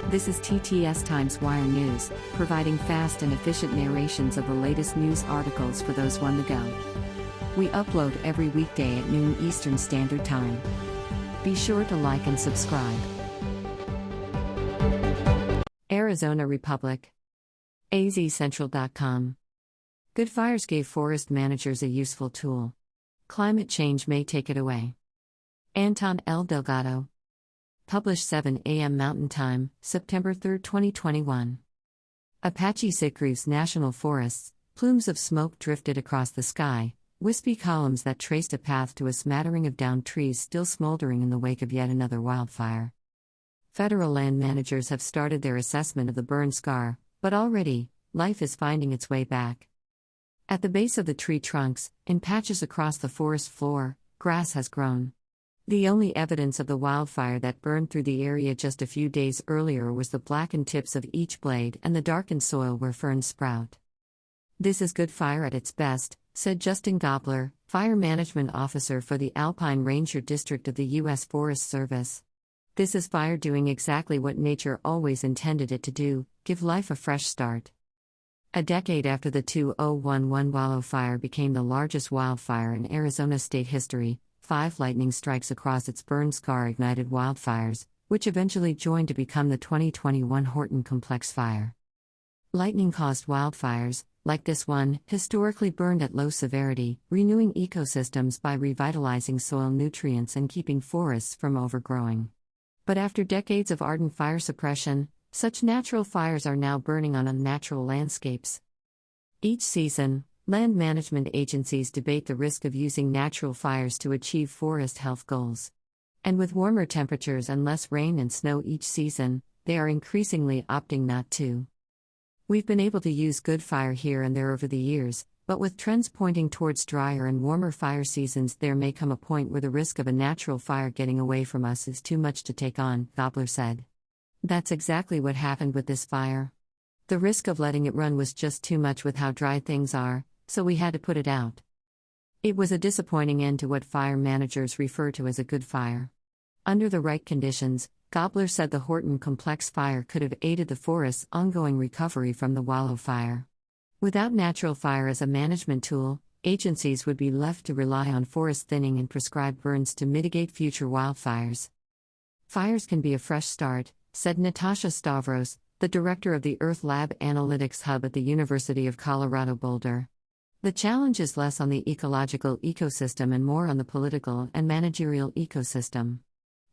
This is TTS Times Wire News, providing fast and efficient narrations of the latest news articles for those on the go. We upload every weekday at noon Eastern Standard Time. Be sure to like and subscribe. Arizona Republic. azcentral.com. Good fires gave forest managers a useful tool. Climate change may take it away. Anton L. Delgado. Published 7 a.m. Mountain Time, September 3, 2021. Apache Sitgreaves National Forests, plumes of smoke drifted across the sky, wispy columns that traced a path to a smattering of downed trees still smoldering in the wake of yet another wildfire. Federal land managers have started their assessment of the burn scar, but already, life is finding its way back. At the base of the tree trunks, in patches across the forest floor, grass has grown. The only evidence of the wildfire that burned through the area just a few days earlier was the blackened tips of each blade and the darkened soil where ferns sprout. This is good fire at its best, said Justin Gobler, Fire Management Officer for the Alpine Ranger District of the U.S. Forest Service. This is fire doing exactly what nature always intended it to do, give life a fresh start. A decade after the 2011 Wallow Fire became the largest wildfire in Arizona state history, 5 lightning strikes across its burn scar ignited wildfires, which eventually joined to become the 2021 Horton Complex Fire. Lightning-caused wildfires, like this one, historically burned at low severity, renewing ecosystems by revitalizing soil nutrients and keeping forests from overgrowing. But after decades of ardent fire suppression, such natural fires are now burning on unnatural landscapes. Each season, land management agencies debate the risk of using natural fires to achieve forest health goals. And with warmer temperatures and less rain and snow each season, they are increasingly opting not to. We've been able to use good fire here and there over the years, but with trends pointing towards drier and warmer fire seasons, there may come a point where the risk of a natural fire getting away from us is too much to take on, Gobler said. That's exactly what happened with this fire. The risk of letting it run was just too much with how dry things are, so we had to put it out. It was a disappointing end to what fire managers refer to as a good fire. Under the right conditions, Gobler said the Horton Complex Fire could have aided the forest's ongoing recovery from the Wallow Fire. Without natural fire as a management tool, agencies would be left to rely on forest thinning and prescribed burns to mitigate future wildfires. Fires can be a fresh start, said Natasha Stavros, the director of the Earth Lab Analytics Hub at the University of Colorado Boulder. The challenge is less on the ecological ecosystem and more on the political and managerial ecosystem.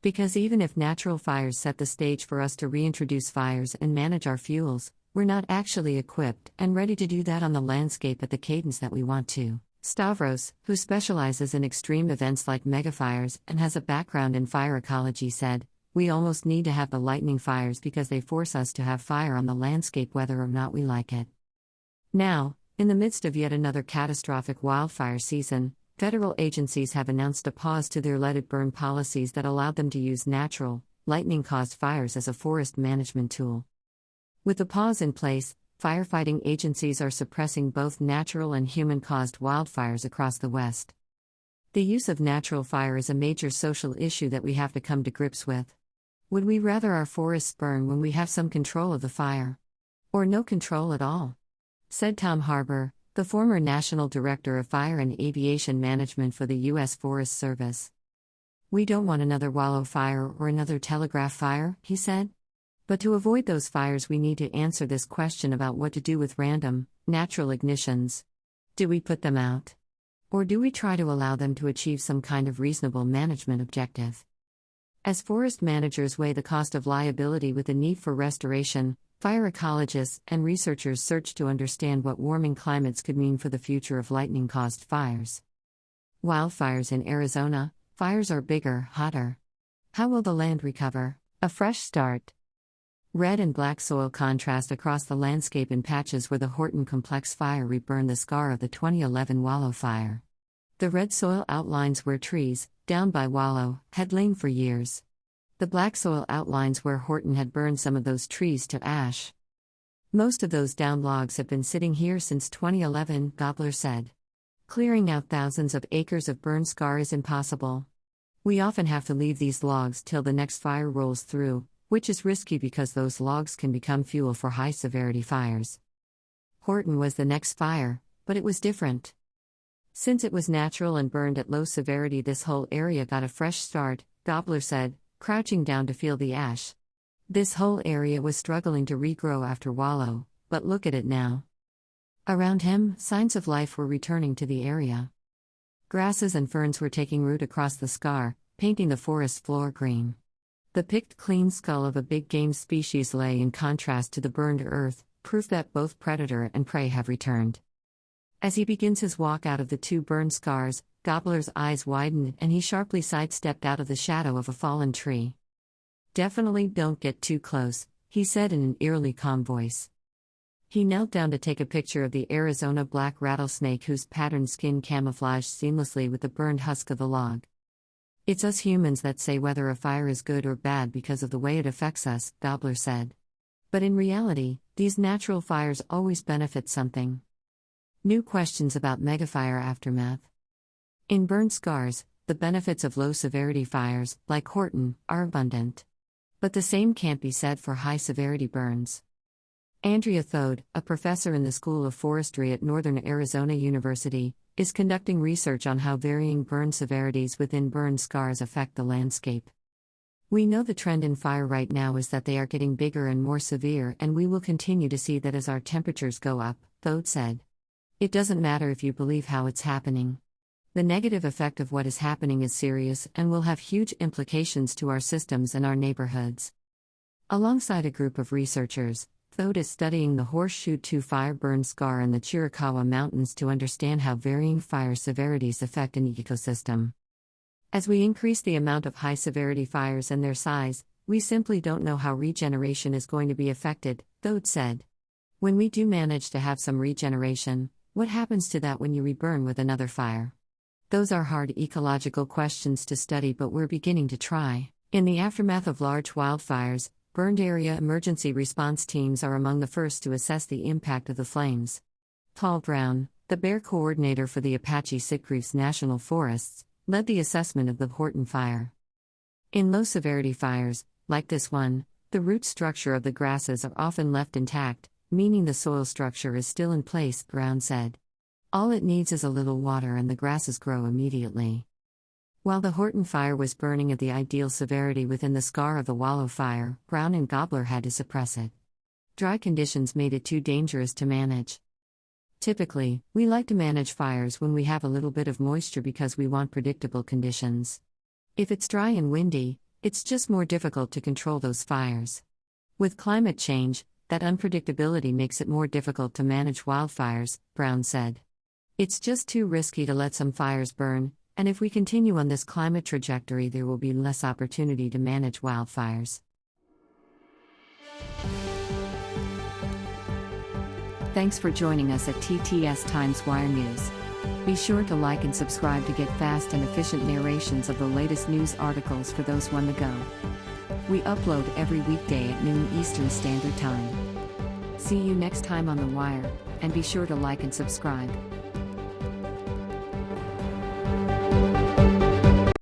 Because even if natural fires set the stage for us to reintroduce fires and manage our fuels, we're not actually equipped and ready to do that on the landscape at the cadence that we want to. Stavros, who specializes in extreme events like megafires and has a background in fire ecology, said, "We almost need to have the lightning fires because they force us to have fire on the landscape whether or not we like it." Now, in the midst of yet another catastrophic wildfire season, federal agencies have announced a pause to their let it burn policies that allowed them to use natural, lightning-caused fires as a forest management tool. With the pause in place, firefighting agencies are suppressing both natural and human-caused wildfires across the West. The use of natural fire is a major social issue that we have to come to grips with. Would we rather our forests burn when we have some control of the fire? Or no control at all? Said Tom Harbour, the former National Director of Fire and Aviation Management for the U.S. Forest Service. "We don't want another Wallow Fire or another Telegraph Fire," he said. "But to avoid those fires, we need to answer this question about what to do with random, natural ignitions. Do we put them out? Or do we try to allow them to achieve some kind of reasonable management objective?" As forest managers weigh the cost of liability with the need for restoration, fire ecologists and researchers search to understand what warming climates could mean for the future of lightning-caused fires. Wildfires in Arizona, fires are bigger, hotter. How will the land recover? A fresh start. Red and black soil contrast across the landscape in patches where the Horton Complex Fire reburned the scar of the 2011 Wallow Fire. The red soil outlines where trees, down by Wallow, had lain for years. The black soil outlines where Horton had burned some of those trees to ash. Most of those downed logs have been sitting here since 2011, Gobler said. Clearing out thousands of acres of burn scar is impossible. We often have to leave these logs till the next fire rolls through, which is risky because those logs can become fuel for high-severity fires. Horton was the next fire, but it was different. Since it was natural and burned at low severity, this whole area got a fresh start, Gobler said, crouching down to feel the ash. This whole area was struggling to regrow after Wallow, but look at it now. Around him, signs of life were returning to the area. Grasses and ferns were taking root across the scar, painting the forest floor green. The picked clean skull of a big game species lay in contrast to the burned earth, proof that both predator and prey have returned. As he begins his walk out of the two burned scars, Gobler's eyes widened and he sharply sidestepped out of the shadow of a fallen tree. "Definitely don't get too close," he said in an eerily calm voice. He knelt down to take a picture of the Arizona black rattlesnake whose patterned skin camouflaged seamlessly with the burned husk of the log. "It's us humans that say whether a fire is good or bad because of the way it affects us," Gobler said. "But in reality, these natural fires always benefit something." New questions about megafire aftermath. In burned scars, the benefits of low-severity fires, like Horton, are abundant. But the same can't be said for high-severity burns. Andrea Thode, a professor in the School of Forestry at Northern Arizona University, is conducting research on how varying burn severities within burned scars affect the landscape. "We know the trend in fire right now is that they are getting bigger and more severe, and we will continue to see that as our temperatures go up," Thode said. "It doesn't matter if you believe how it's happening. The negative effect of what is happening is serious and will have huge implications to our systems and our neighborhoods." Alongside a group of researchers, Thode is studying the Horseshoe 2 fire burn scar in the Chiricahua Mountains to understand how varying fire severities affect an ecosystem. "As we increase the amount of high-severity fires and their size, we simply don't know how regeneration is going to be affected," Thode said. "When we do manage to have some regeneration, what happens to that when you reburn with another fire? Those are hard ecological questions to study, but we're beginning to try." In the aftermath of large wildfires, burned area emergency response teams are among the first to assess the impact of the flames. Paul Brown, the bear coordinator for the Apache Sitgreaves National Forests, led the assessment of the Horton fire. In low-severity fires, like this one, the root structure of the grasses are often left intact, meaning the soil structure is still in place, Brown said. "All it needs is a little water and the grasses grow immediately." While the Horton fire was burning at the ideal severity within the scar of the Wallow fire, Brown and Gobler had to suppress it. Dry conditions made it too dangerous to manage. "Typically, we like to manage fires when we have a little bit of moisture because we want predictable conditions. If it's dry and windy, it's just more difficult to control those fires. With climate change, that unpredictability makes it more difficult to manage wildfires," Brown said. "It's just too risky to let some fires burn, and if we continue on this climate trajectory, there will be less opportunity to manage wildfires." Thanks for joining us at TTS Times Wire News. Be sure to like and subscribe to get fast and efficient narrations of the latest news articles for those on the go. We upload every weekday at noon Eastern Standard Time. See you next time on The Wire, and be sure to like and subscribe.